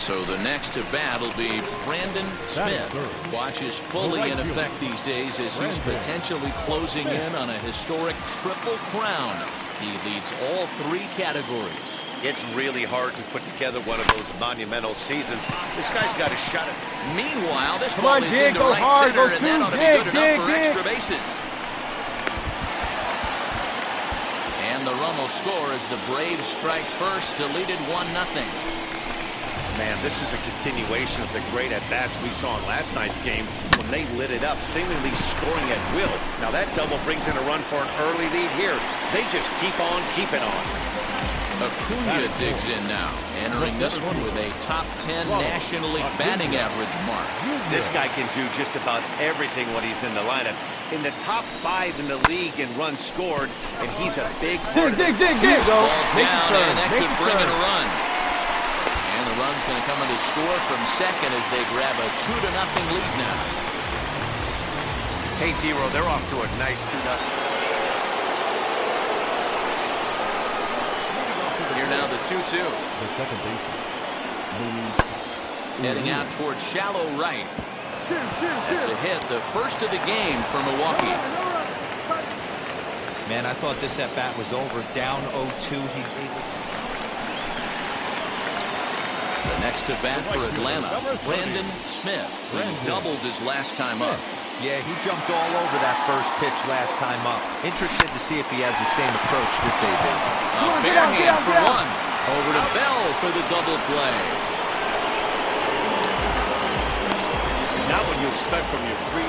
So the next to bat will be Brandon Smith. Watches fully in effect these days as he's potentially closing in on a historic triple crown. He leads all 3 categories. It's really hard to put together one of those monumental seasons. This guy's got a shot at. Meanwhile, this ball is into right center, and that ought to be good enough for extra bases. And the run will score as the Braves strike first to lead it 1-0. Man, this is a continuation of the great at-bats we saw in last night's game when they lit it up, seemingly scoring at will. Now that double brings in a run for an early lead here. They just keep on keeping on. Acuna digs in now, entering this one with a top 10 National League batting average mark. This guy can do just about everything when he's in the lineup. In the top 5 in the league in runs scored, and he's a big part of this. Ball's down, and that could bring in a run. And the run's going to come in to score from second as they grab a 2-0 lead now. Hey, D-Row, they're off to a nice 2-0. Here now the 2-2. The second baseman. Heading out towards shallow right. That's a hit, the first of the game for Milwaukee. Man, I thought this at-bat was over. Down 0-2. He's able to. The next to bat for Atlanta, Brandon Smith. He doubled his last time up. Yeah, he jumped all over that first pitch last time up. Interested to see if he has the same approach this AB. A bare hand for one. Over to Bell for the double play. Not what you expect from your 3.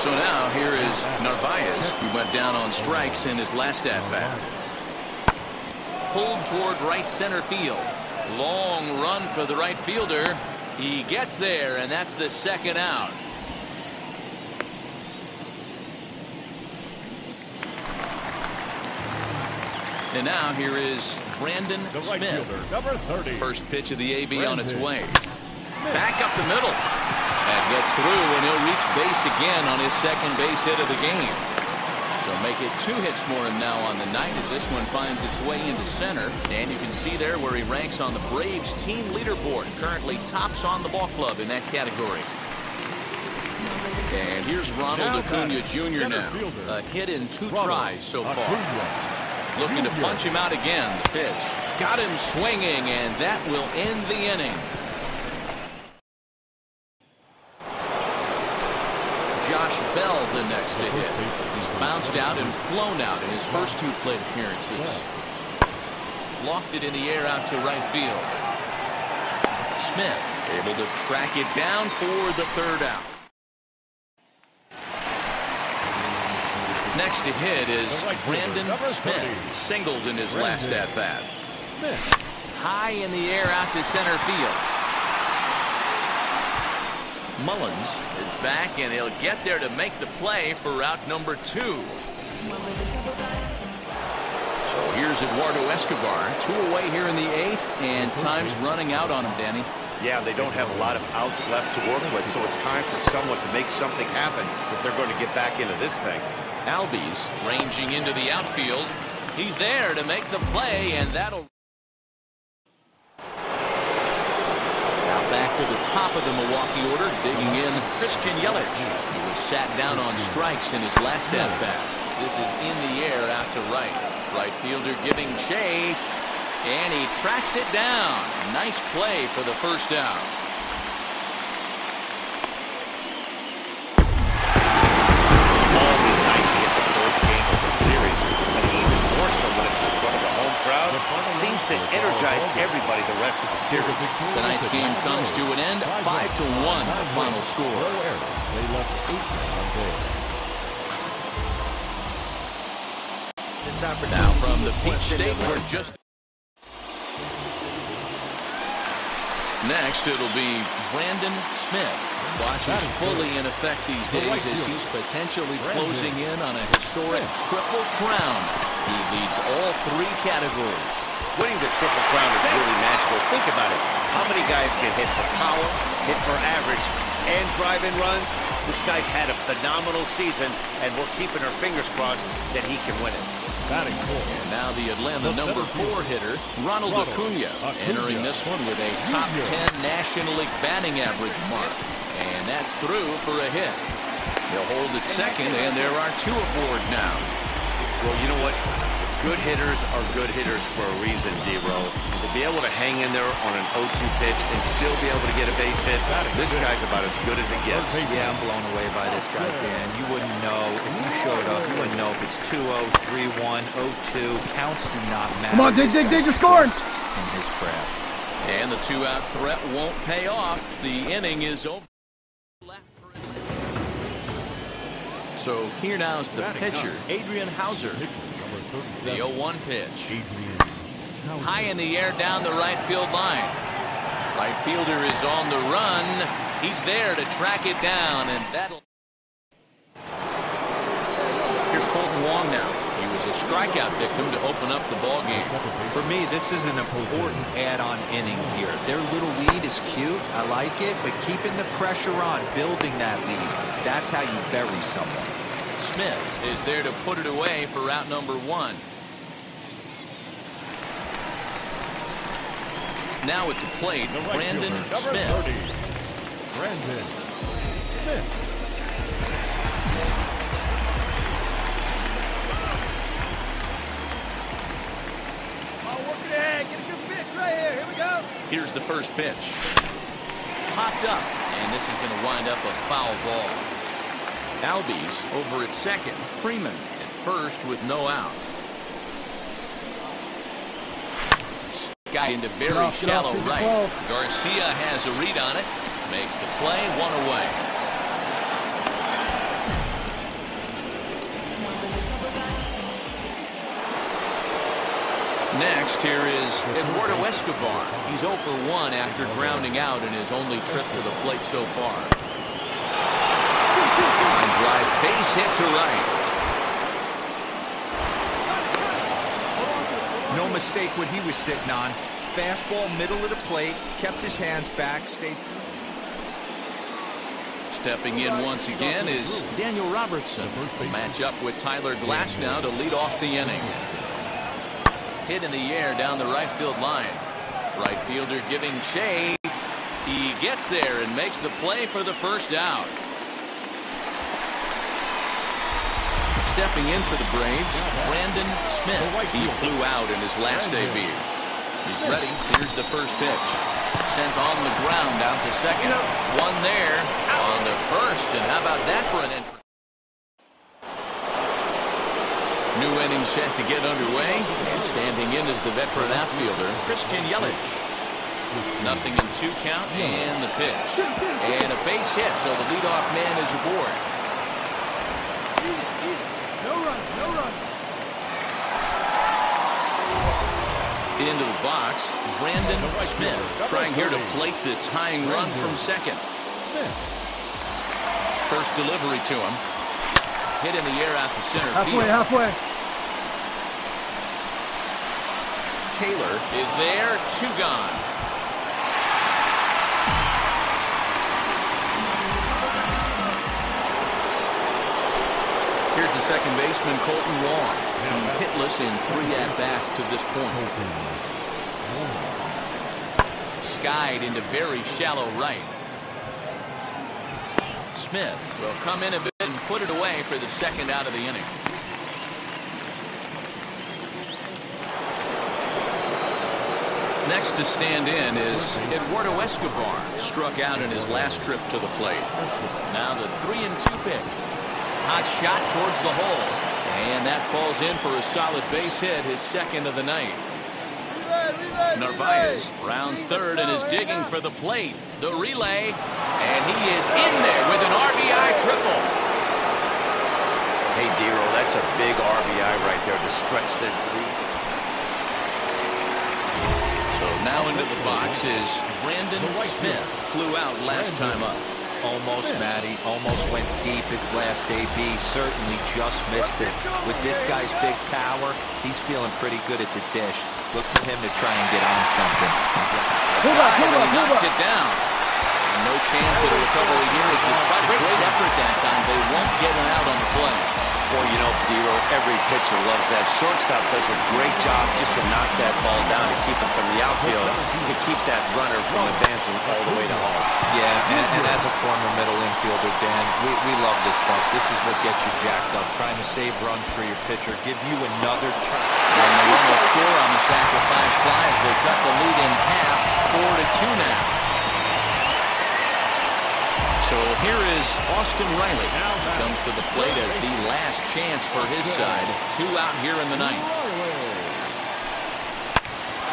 So now here is Narvaez. He went down on strikes in his last at-bat. Pulled toward right center field. Long run for the right fielder. He gets there, and that's the second out. And now here is Brandon Smith. First pitch of the AB on its way. Back up the middle. That gets through, and he'll reach base again on his second base hit of the game. So make it 2 hits for him now on the night as this one finds its way into center. And you can see there where he ranks on the Braves team leaderboard. Currently tops on the ball club in that category. And here's Ronald Acuna Jr. now. A hit in 2 tries so far. Looking to punch him out again. The pitch. Got him swinging, and that will end the inning. Josh Bell the next to hit. He's bounced out and flown out in his first 2 plate appearances. Lofted in the air out to right field. Smith able to track it down for the 3rd out. Next to hit is Brandon Smith. Singled in his last at-bat. High in the air out to center field. Mullins is back, and he'll get there to make the play for route number 2. So here's Eduardo Escobar. 2 away here in the 8th, and time's running out on him, Danny. Yeah, they don't have a lot of outs left to work with, so it's time for someone to make something happen if they're going to get back into this thing. Albies ranging into the outfield. He's there to make the play, and that'll... Now back to the top of the Milwaukee order, digging in Christian Yelich. He was sat down on strikes in his last at-bat. This is in the air out to right. Right fielder giving chase, and he tracks it down. Nice play for the first out. Always nice to get the first game of the series, but even more so when it's in front of the home crowd. Seems to energize everybody the rest of the series. Tonight's game comes to an end, 5-1 the final score. They left 8 on base. Now from the Peach State, we're just... Next, it'll be Brandon Smith. Watches fully in effect these days as he's potentially closing in on a historic triple crown. He leads all 3 categories. Winning the Triple Crown is really magical. Think about it. How many guys can hit for power, hit for average, and drive-in runs? This guy's had a phenomenal season, and we're keeping our fingers crossed that he can win it. Batting fourth. And now the Atlanta number 4 hitter, Ronald Acuna, entering this one with a top 10 National League batting average mark. And that's through for a hit. He'll hold at second, and there are 2 aboard now. Well, you know what? Good hitters are good hitters for a reason, D-Row. To be able to hang in there on an 0-2 pitch and still be able to get a base hit, this guy's about as good as it gets. Yeah, I'm blown away by this guy, Dan. You wouldn't know if you showed up. You wouldn't know if it's 2-0, 3-1, 0-2. Counts do not matter. Come on, dig, you're scoring. In his craft. And the 2-out threat won't pay off. The inning is over. So here now is the pitcher, Adrian Hauser. The 0-1 pitch. High in the air down the right field line. Right fielder is on the run. He's there to track it down, and that'll... Here's Colton Wong now. He was a strikeout victim to open up the ball game. For me, this is an important add-on inning here. Their little lead is cute. I like it, but keeping the pressure on, building that lead, that's how you bury someone. Smith is there to put it away for out number 1. Now at the plate, Brandon Smith. Brandon Smith. Working ahead. Get a good pitch right here. Here we go. Here's the first pitch. Popped up, and this is going to wind up a foul ball. Albies over at second. Freeman at first with no outs. Guy into very shallow right. Garcia has a read on it. Makes the play, 1 away. Next, here is Eduardo Escobar. He's 0 for 1 after grounding out in his only trip to the plate so far. Line drive, base hit to right. No mistake what he was sitting on. Fastball, middle of the plate, kept his hands back, stayed through. Stepping in once again is Daniel Robertson. Match up with Tyler Glass now to lead off the inning. Hit in the air down the right field line. Right fielder giving chase. He gets there and makes the play for the first out. Stepping in for the Braves, Brandon Smith. He flew out in his last debut. He's ready. Here's the first pitch. Sent on the ground out to second. One there on the first. And how about that for an entry? New inning set to get underway. And standing in is the veteran outfielder, Christian Yelich. 0-2 count and the pitch. And a base hit, so the leadoff man is aboard. No run, no run. Into the box, Brandon Smith trying here to plate the tying run from second. First delivery to him. Hit in the air out to center field. Halfway. Taylor is there, 2 gone. Here's the second baseman, Colton Wong. He's hitless in 3 at-bats to this point. Skied into very shallow right. Smith will come in a bit and put it away for the second out of the inning. Next to stand in is Eduardo Escobar. Struck out in his last trip to the plate. Now the 3-2 pitch. Hot shot towards the hole. And that falls in for a solid base hit, his second of the night. Narvaez rounds third and is digging for the plate. The relay. And he is in there with an RBI triple. Hey, D-Row, that's a big RBI right there to stretch this lead. So now into the box is Brandon Smith. Flew out last time up. Almost, Matty. Almost went deep his last AB. Certainly just missed it. With this guy's big power, he's feeling pretty good at the dish. Look for him to try and get on something. Knocks it down. And no chance at a recovery here, as despite a great effort that time, they won't get an out on the play. Boy, you know, Dero, every pitcher loves that. Shortstop does a great job just to knock that ball down and keep it from the outfield to keep that runner from advancing all the way to home. Yeah, and as a former middle infielder, Dan, we love this stuff. This is what gets you jacked up, trying to save runs for your pitcher, give you another chance. And the run will score on the sacrifice fly as they cut the lead in half, 4-2 now. So here is Austin Reilly. Comes to the plate as the last chance for his side. 2 out here in the ninth.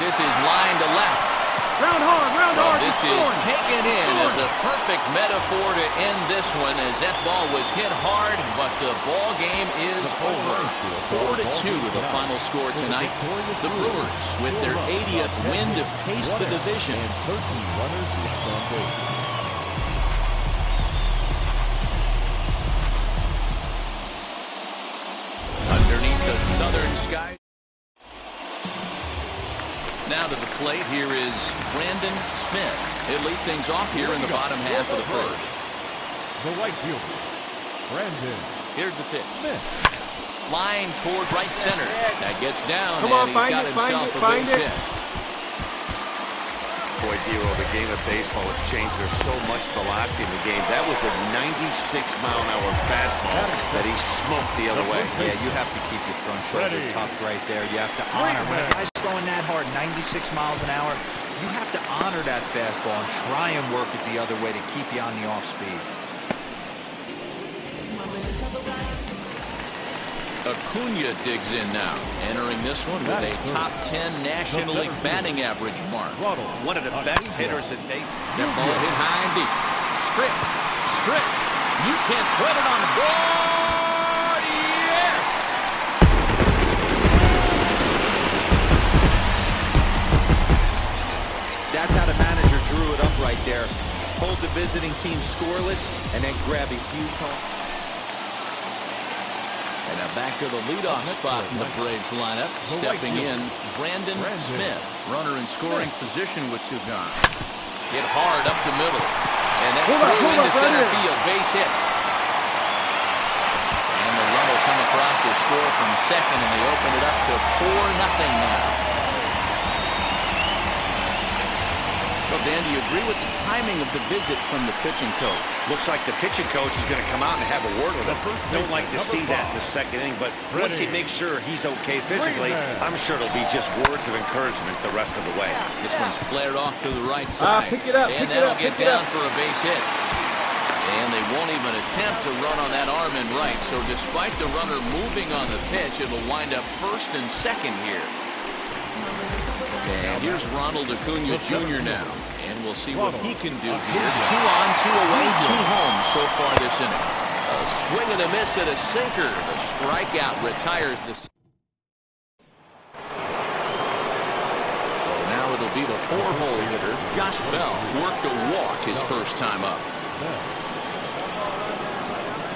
This is line to left. Round hard. This is taken in as a perfect metaphor to end this one, as that ball was hit hard, but the ball game is over. 4-2 the final score tonight. The Brewers with their 80th win to pace the division. 13 runners left on base. Underneath the southern sky. Now to the plate, here is Brandon Smith. He'll lead things off here in the bottom half of the first. The right fielder, Brandon. Here's the pitch. Smith. Line toward right center. That gets down, Come on, and he's got himself a base hit. Boy, Dero, the game of baseball has changed. There's so much velocity in the game. That was a 96-mile-an-hour fastball that he smoked the other way. Yeah, you have to keep your front shoulder tucked right there. You have to honor. When a guy's throwing that hard, 96 miles an hour, you have to honor that fastball and try and work it the other way to keep you on the off speed. Acuna digs in now, entering this one with a top 10 National League batting average mark. One of the best hitters in baseball. That ball hit high and deep. Stripped. You can't put it on the board. Yeah! That's how the manager drew it up right there. Hold the visiting team scoreless and then grab a huge home. And now back to the leadoff spot in the Braves lineup. Stepping in, Brandon Smith. Runner in scoring position with Sugan. Hit hard up the middle. And that's through into center field. Base hit. And the run will come across to score from second, and they open it up to 4-0 now. Well, Dan, do you agree with the timing of the visit from the pitching coach? Looks like the pitching coach is going to come out and have a word with him. Don't like to see that in the second inning, but once he makes sure he's okay physically, I'm sure it'll be just words of encouragement the rest of the way. This one's flared off to the right side. Pick it up, and that'll get down for a base hit. And they won't even attempt to run on that arm in right. So despite the runner moving on the pitch, it'll wind up first and second here. And here's Ronald Acuna Jr. now. And we'll see what he can do here. 2 on, 2 away, 2 home so far this inning. A swing and a miss at a sinker. The strikeout retires the... So now it'll be the 4-hole hitter, Josh Bell, worked a walk his first time up.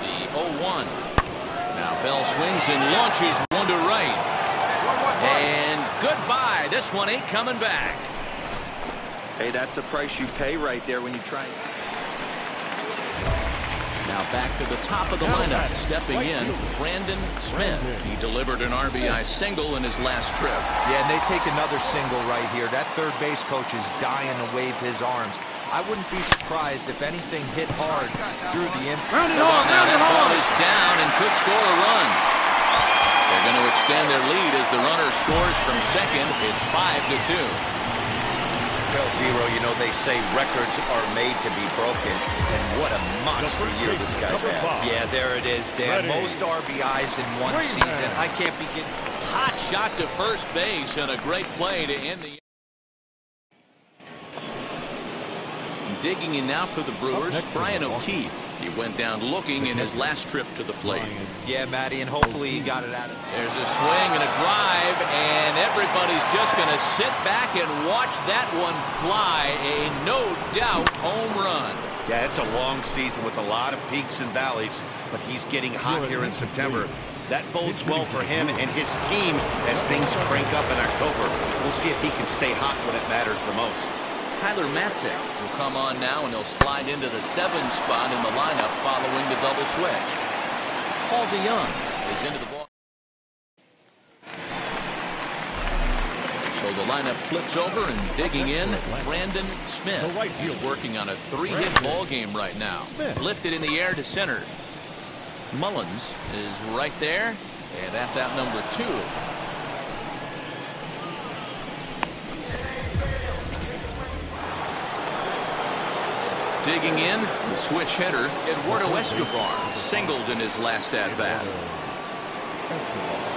The 0-1. Now Bell swings and launches one to right. And goodbye. This one ain't coming back. Hey, that's the price you pay right there when you try. Now back to the top of the lineup. Stepping in, Brandon Smith. He delivered an RBI single in his last trip. Yeah, and they take another single right here. That third base coach is dying to wave his arms. I wouldn't be surprised if anything hit hard through the impact. Now that ball is down and could score a run. They're going to extend their lead as the runner scores from second. It's 5-2. Well, Dero, you know, they say records are made to be broken, and what a monster year this guy's had. Yeah, there it is, Dan. Most RBIs in one season. I can't begin. Hot shot to first base and a great play to end the... Digging in now for the Brewers, Brian O'Keefe. He went down looking in his last trip to the plate. Yeah, Matty, and hopefully he got it out of it. There's a swing and a drive, and everybody's just going to sit back and watch that one fly. A no-doubt home run. Yeah, it's a long season with a lot of peaks and valleys, but he's getting hot here in September. That bodes well for him and his team as things crank up in October. We'll see if he can stay hot when it matters the most. Tyler Matzek will come on now, and he'll slide into the 7 spot in the lineup following the double switch. Paul DeYoung is into the ball. So the lineup flips over, and digging in, Brandon Smith. He's working on a 3-hit ball game right now. Lifted in the air to center. Mullins is right there, and that's out number 2. Digging in, the switch hitter, Eduardo Escobar, singled in his last at-bat.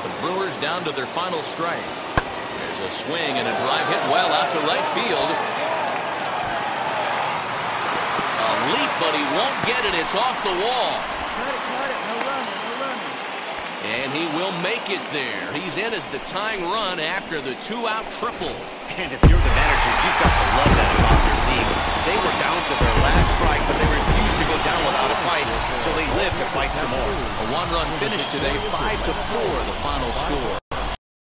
The Brewers down to their final strike. There's a swing and a drive hit well out to right field. A leap, but he won't get it. It's off the wall. And he will make it there. He's in as the tying run after the 2-out triple. And if you're the manager, you've got to love that about your team. They were down to their last strike, but they refused to go down without a fight, so they lived to fight some more. A 1-run finish today, 5-4 the final score.